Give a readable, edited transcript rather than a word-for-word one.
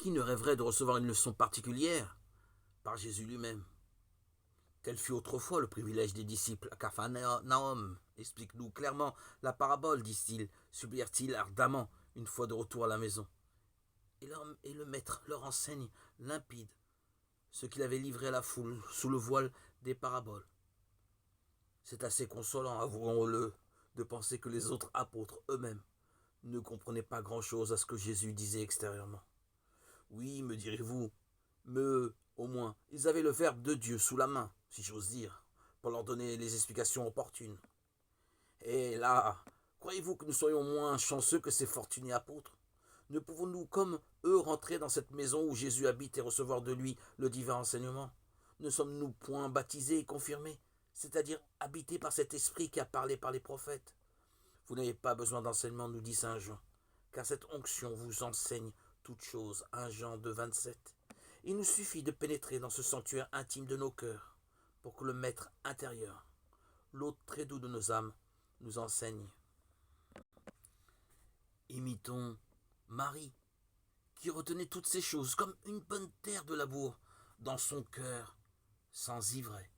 Qui ne rêverait de recevoir une leçon particulière par Jésus lui-même? Tel fut autrefois le privilège des disciples à Capharnaüm. Explique-nous clairement la parabole, disent-ils, supplièrent-ils ardemment une fois de retour à la maison. Et le maître leur enseigne limpide ce qu'il avait livré à la foule sous le voile des paraboles. C'est assez consolant, avouons-le, de penser que les autres apôtres eux-mêmes ne comprenaient pas grand-chose à ce que Jésus disait extérieurement. Oui, me direz-vous, mais eux, au moins, ils avaient le Verbe de Dieu sous la main, si j'ose dire, pour leur donner les explications opportunes. Et là, croyez-vous que nous soyons moins chanceux que ces fortunés apôtres? Ne pouvons-nous, comme eux, rentrer dans cette maison où Jésus habite et recevoir de lui le divin enseignement? Ne sommes-nous point baptisés et confirmés, c'est-à-dire habités par cet esprit qui a parlé par les prophètes? Vous n'avez pas besoin d'enseignement, nous dit saint Jean, car cette onction vous enseigne toutes choses. 1 Jean 2, 27. Il nous suffit de pénétrer dans ce sanctuaire intime de nos cœurs pour que le maître intérieur, l'hôte très doux de nos âmes, nous enseigne. Imitons Marie, qui retenait toutes ces choses comme une bonne terre de labour dans son cœur, sans ivrer.